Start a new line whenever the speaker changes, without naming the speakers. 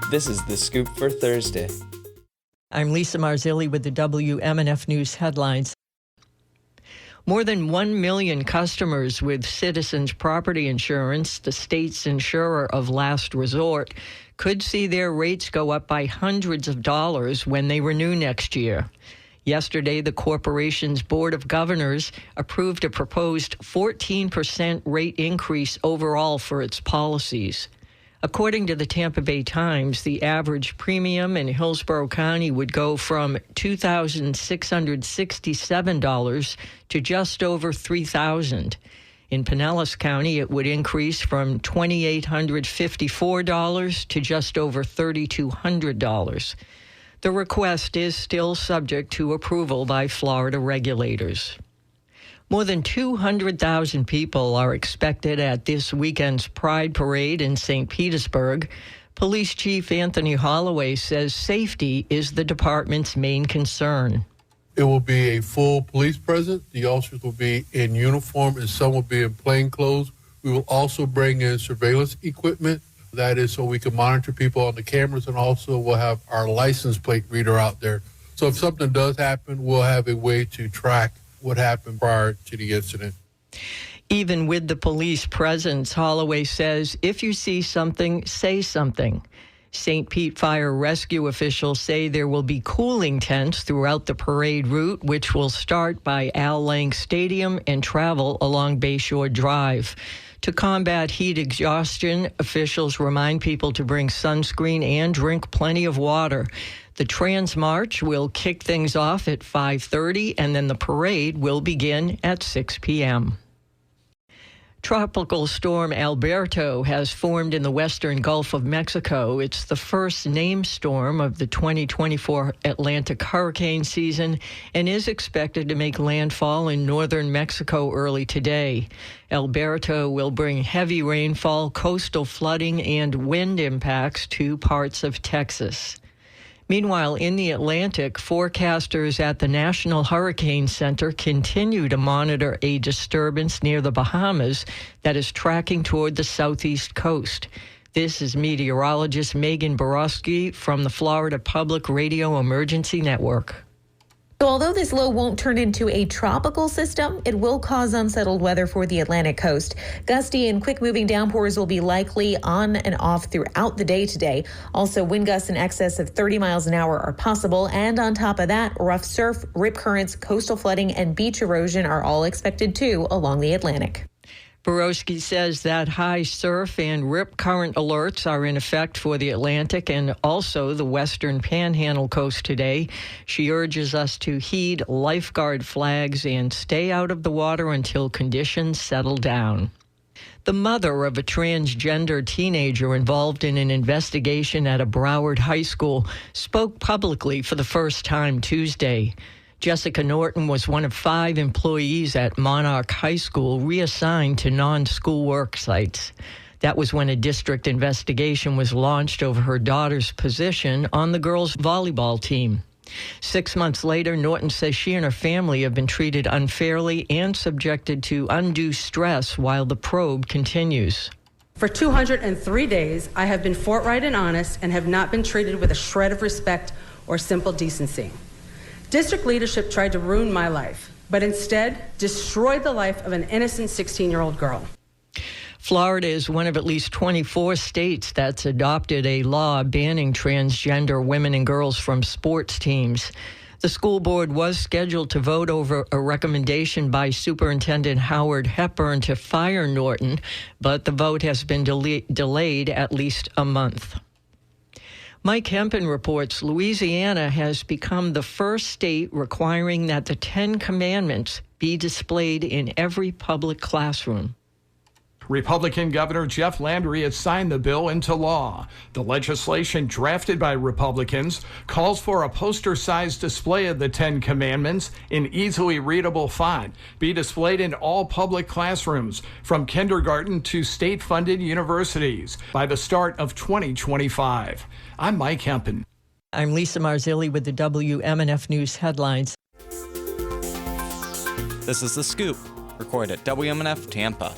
This is The Scoop for Thursday.
I'm Lisa Marzilli with the WMNF News headlines. More than 1 million customers with Citizens Property Insurance, the state's insurer of last resort, could see their rates go up by hundreds of dollars when they renew next year. Yesterday, the corporation's Board of Governors approved a proposed 14% rate increase overall for its policies. According to the Tampa Bay Times, the average premium in Hillsborough County would go from $2,667 to just over $3,000. In Pinellas County, it would increase from $2,854 to just over $3,200. The request is still subject to approval by Florida regulators. More than 200,000 people are expected at this weekend's Pride Parade in St. Petersburg. Police Chief Anthony Holloway says safety is the department's main concern.
It will be a full police presence. The officers will be in uniform and some will be in plain clothes. We will also bring in surveillance equipment. That is so we can monitor people on the cameras, and also we'll have our license plate reader out there. So if something does happen, we'll have a way to track what happened prior to the incident.
Even with the police presence, Holloway says, if you see something, say something. St. Pete Fire Rescue officials say there will be cooling tents throughout the parade route, which will start by Al Lang Stadium and travel along Bayshore Drive. To combat heat exhaustion, officials remind people to bring sunscreen and drink plenty of water. The Trans March will kick things off at 5:30, and then the parade will begin at 6 p.m. Tropical Storm Alberto has formed in the western Gulf of Mexico. It's the first named storm of the 2024 Atlantic hurricane season and is expected to make landfall in northern Mexico early today. Alberto will bring heavy rainfall, coastal flooding, and wind impacts to parts of Texas. Meanwhile, in the Atlantic, forecasters at the National Hurricane Center continue to monitor a disturbance near the Bahamas that is tracking toward the southeast coast. This is meteorologist Megan Borowski from the Florida Public Radio Emergency Network.
So although this low won't turn into a tropical system, it will cause unsettled weather for the Atlantic coast. Gusty and quick-moving downpours will be likely on and off throughout the day today. Also, wind gusts in excess of 30 miles an hour are possible. And on top of that, rough surf, rip currents, coastal flooding, and beach erosion are all expected too along the Atlantic.
Borowski says that high surf and rip current alerts are in effect for the Atlantic and also the western Panhandle coast today. She urges us to heed lifeguard flags and stay out of the water until conditions settle down. The mother of a transgender teenager involved in an investigation at a Broward high school spoke publicly for the first time Tuesday. Jessica Norton was one of 5 employees at Monarch High School reassigned to non-school work sites. That was when a district investigation was launched over her daughter's position on the girls' volleyball team. 6 months later, Norton says she and her family have been treated unfairly and subjected to undue stress while the probe continues.
For 203 days, I have been forthright and honest and have not been treated with a shred of respect or simple decency. District leadership tried to ruin my life, but instead destroyed the life of an innocent 16-year-old girl.
Florida is one of at least 24 states that's adopted a law banning transgender women and girls from sports teams. The school board was scheduled to vote over a recommendation by Superintendent Howard Hepburn to fire Norton, but the vote has been delayed at least a month. Mike Hempen reports Louisiana has become the first state requiring that the 10 Commandments be displayed in every public classroom.
Republican Governor Jeff Landry has signed the bill into law. The legislation drafted by Republicans calls for a poster-sized display of the 10 Commandments in easily readable font be displayed in all public classrooms from kindergarten to state-funded universities by the start of 2025. I'm Mike Hempen.
I'm Lisa Marzilli with the WMNF News headlines.
This is The Scoop, recorded at WMNF Tampa.